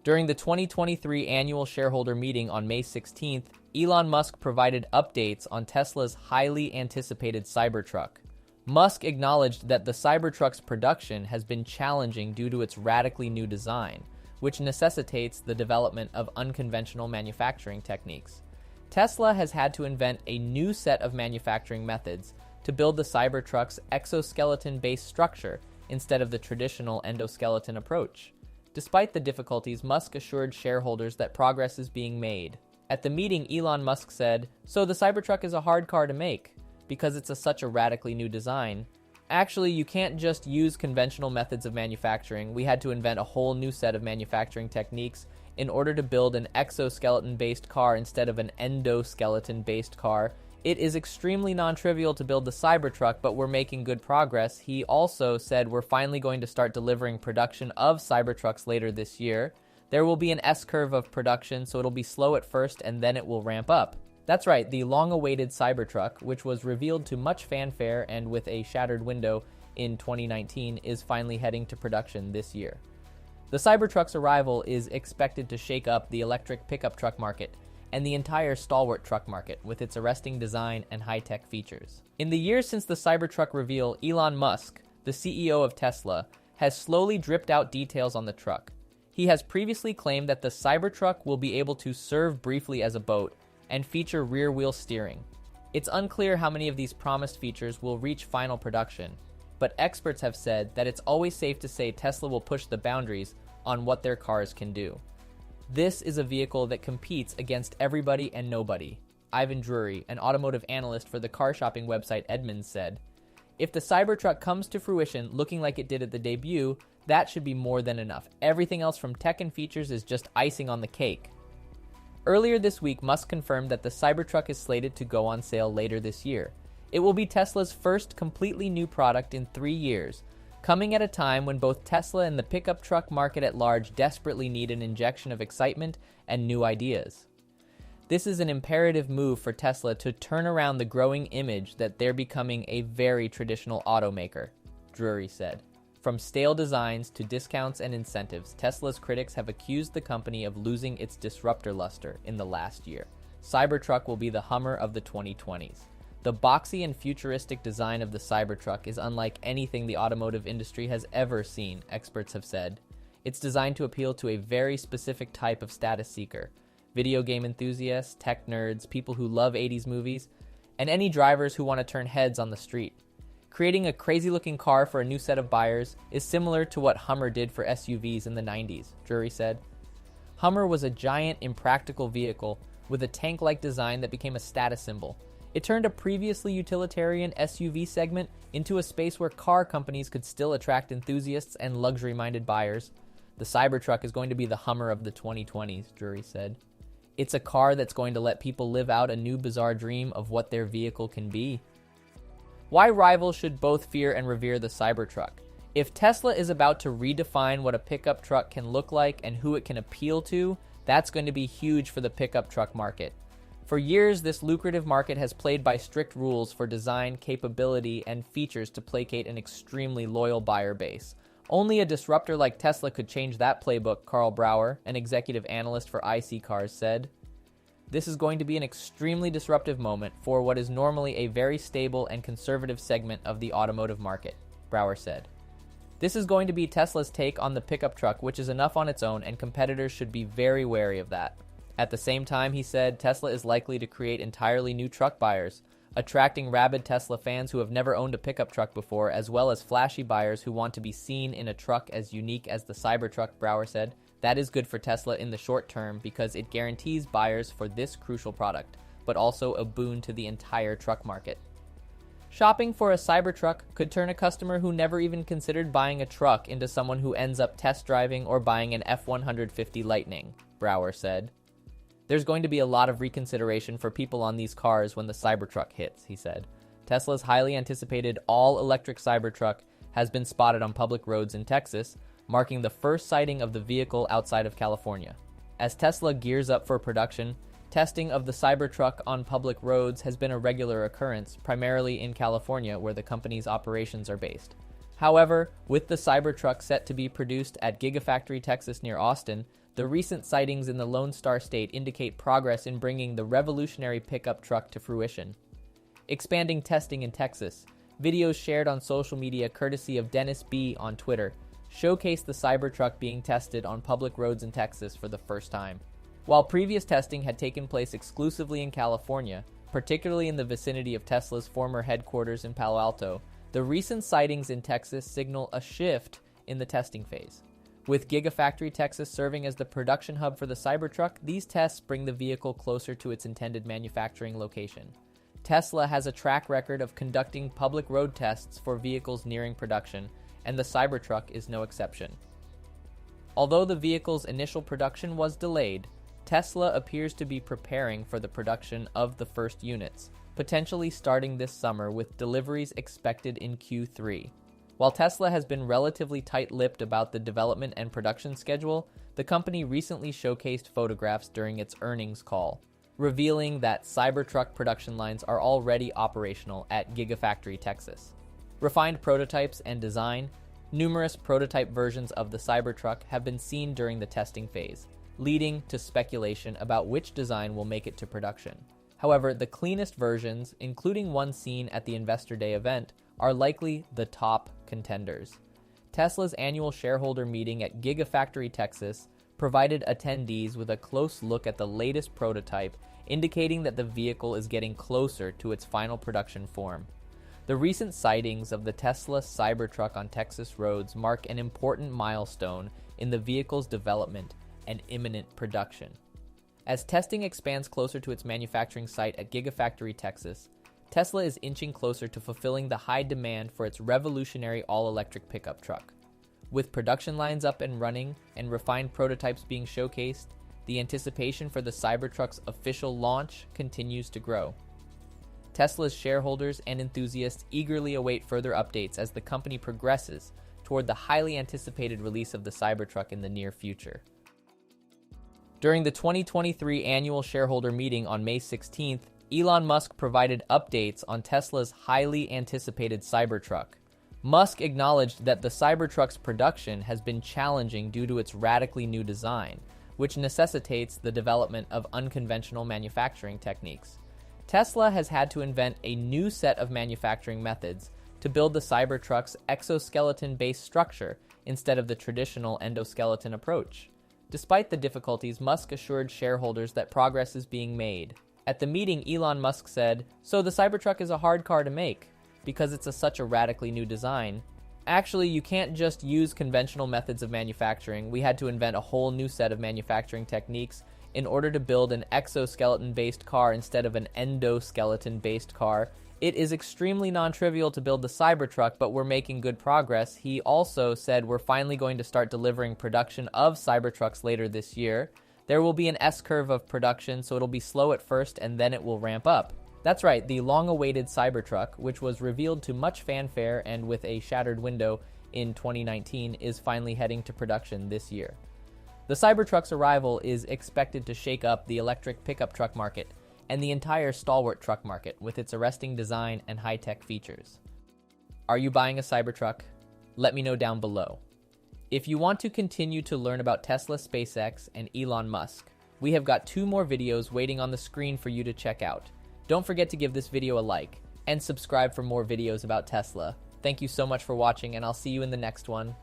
During the 2023 Annual Shareholder Meeting on May 16th, Elon Musk provided updates on Tesla's highly anticipated Cybertruck. Musk acknowledged that the Cybertruck's production has been challenging due to its radically new design, which necessitates the development of unconventional manufacturing techniques. Tesla has had to invent a new set of manufacturing methods to build the Cybertruck's exoskeleton-based structure instead of the traditional endoskeleton approach. Despite the difficulties, Musk assured shareholders that progress is being made. At the meeting, Elon Musk said, "So the Cybertruck is a hard car to make because it's such a radically new design. Actually, you can't just use conventional methods of manufacturing. We had to invent a whole new set of manufacturing techniques in order to build an exoskeleton-based car instead of an endoskeleton-based car. It is extremely non-trivial to build the Cybertruck, but we're making good progress." He also said we're finally going to start delivering production of Cybertrucks later this year. There will be an S-curve of production, so it'll be slow at first and then it will ramp up. That's right, the long-awaited Cybertruck, which was revealed to much fanfare and with a shattered window in 2019, is finally heading to production this year. The Cybertruck's arrival is expected to shake up the electric pickup truck market and the entire stalwart truck market with its arresting design and high-tech features. In the years since the Cybertruck reveal, Elon Musk, the CEO of Tesla, has slowly dripped out details on the truck. He has previously claimed that the Cybertruck will be able to serve briefly as a boat and feature rear-wheel steering. It's unclear how many of these promised features will reach final production, but experts have said that it's always safe to say Tesla will push the boundaries on what their cars can do. This is a vehicle that competes against everybody and nobody. Ivan Drury, an automotive analyst for the car shopping website Edmunds, said, "If the Cybertruck comes to fruition looking like it did at the debut, that should be more than enough. Everything else from tech and features is just icing on the cake." Earlier this week, Musk confirmed that the Cybertruck is slated to go on sale later this year. It will be Tesla's first completely new product in 3 years, coming at a time when both Tesla and the pickup truck market at large desperately need an injection of excitement and new ideas. This is an imperative move for Tesla to turn around the growing image that they're becoming a very traditional automaker, Drury said. From stale designs to discounts and incentives, Tesla's critics have accused the company of losing its disruptor luster in the last year. Cybertruck will be the Hummer of the 2020s. The boxy and futuristic design of the Cybertruck is unlike anything the automotive industry has ever seen, experts have said. It's designed to appeal to a very specific type of status seeker: video game enthusiasts, tech nerds, people who love 80s movies, and any drivers who want to turn heads on the street. Creating a crazy-looking car for a new set of buyers is similar to what Hummer did for SUVs in the 90s, Drury said. Hummer was a giant, impractical vehicle with a tank-like design that became a status symbol. It turned a previously utilitarian SUV segment into a space where car companies could still attract enthusiasts and luxury-minded buyers. The Cybertruck is going to be the Hummer of the 2020s, Drury said. It's a car that's going to let people live out a new bizarre dream of what their vehicle can be. Why rivals should both fear and revere the Cybertruck? If Tesla is about to redefine what a pickup truck can look like and who it can appeal to, that's going to be huge for the pickup truck market. For years, this lucrative market has played by strict rules for design, capability, and features to placate an extremely loyal buyer base. Only a disruptor like Tesla could change that playbook, Carl Brauer, an executive analyst for IC Cars, said. This is going to be an extremely disruptive moment for what is normally a very stable and conservative segment of the automotive market, Brauer said. This is going to be Tesla's take on the pickup truck, which is enough on its own, and competitors should be very wary of that. At the same time, he said, Tesla is likely to create entirely new truck buyers, attracting rabid Tesla fans who have never owned a pickup truck before, as well as flashy buyers who want to be seen in a truck as unique as the Cybertruck, Brauer said. That is good for Tesla in the short term because it guarantees buyers for this crucial product, but also a boon to the entire truck market. Shopping for a Cybertruck could turn a customer who never even considered buying a truck into someone who ends up test driving or buying an F-150 Lightning, Brauer said. There's going to be a lot of reconsideration for people on these cars when the Cybertruck hits, he said. Tesla's highly anticipated all-electric Cybertruck has been spotted on public roads in Texas, marking the first sighting of the vehicle outside of California. As Tesla gears up for production, testing of the Cybertruck on public roads has been a regular occurrence, primarily in California, where the company's operations are based. However, with the Cybertruck set to be produced at Gigafactory Texas near Austin, The recent sightings in the Lone Star State indicate progress in bringing the revolutionary pickup truck to fruition. Expanding testing in Texas. Videos shared on social media courtesy of Dennis B. on Twitter showcase the Cybertruck being tested on public roads in Texas for the first time. While previous testing had taken place exclusively in California, particularly in the vicinity of Tesla's former headquarters in Palo Alto, the recent sightings in Texas signal a shift in the testing phase. With Gigafactory Texas serving as the production hub for the Cybertruck, these tests bring the vehicle closer to its intended manufacturing location. Tesla has a track record of conducting public road tests for vehicles nearing production, and the Cybertruck is no exception. Although the vehicle's initial production was delayed, Tesla appears to be preparing for the production of the first units, potentially starting this summer with deliveries expected in Q3. While Tesla has been relatively tight-lipped about the development and production schedule, the company recently showcased photographs during its earnings call, revealing that Cybertruck production lines are already operational at Gigafactory Texas. Refined prototypes and design. Numerous prototype versions of the Cybertruck have been seen during the testing phase, leading to speculation about which design will make it to production. However, the cleanest versions, including one seen at the Investor Day event, are likely the top contenders. Tesla's annual shareholder meeting at Gigafactory Texas provided attendees with a close look at the latest prototype, indicating that the vehicle is getting closer to its final production form. The recent sightings of the Tesla Cybertruck on Texas roads mark an important milestone in the vehicle's development and imminent production. As testing expands closer to its manufacturing site at Gigafactory Texas, Tesla is inching closer to fulfilling the high demand for its revolutionary all-electric pickup truck. With production lines up and running and refined prototypes being showcased, the anticipation for the Cybertruck's official launch continues to grow. Tesla's shareholders and enthusiasts eagerly await further updates as the company progresses toward the highly anticipated release of the Cybertruck in the near future. During the 2023 Annual Shareholder Meeting on May 16th, Elon Musk provided updates on Tesla's highly anticipated Cybertruck. Musk acknowledged that the Cybertruck's production has been challenging due to its radically new design, which necessitates the development of unconventional manufacturing techniques. Tesla has had to invent a new set of manufacturing methods to build the Cybertruck's exoskeleton-based structure instead of the traditional endoskeleton approach. Despite the difficulties, Musk assured shareholders that progress is being made. At the meeting, Elon Musk said, "So the Cybertruck is a hard car to make because it's such a radically new design. Actually, you can't just use conventional methods of manufacturing. We had to invent a whole new set of manufacturing techniques in order to build an exoskeleton-based car instead of an endoskeleton-based car. It is extremely non-trivial to build the Cybertruck, but we're making good progress." He also said we're finally going to start delivering production of Cybertrucks later this year. There will be an S-curve of production, so it'll be slow at first and then it will ramp up. That's right, the long-awaited Cybertruck, which was revealed to much fanfare and with a shattered window in 2019, is finally heading to production this year. The Cybertruck's arrival is expected to shake up the electric pickup truck market and the entire stalwart truck market with its arresting design and high-tech features. Are you buying a Cybertruck? Let me know down below. If you want to continue to learn about Tesla, SpaceX, and Elon Musk, we have got 2 more videos waiting on the screen for you to check out. Don't forget to give this video a like and subscribe for more videos about Tesla. Thank you so much for watching, and I'll see you in the next one.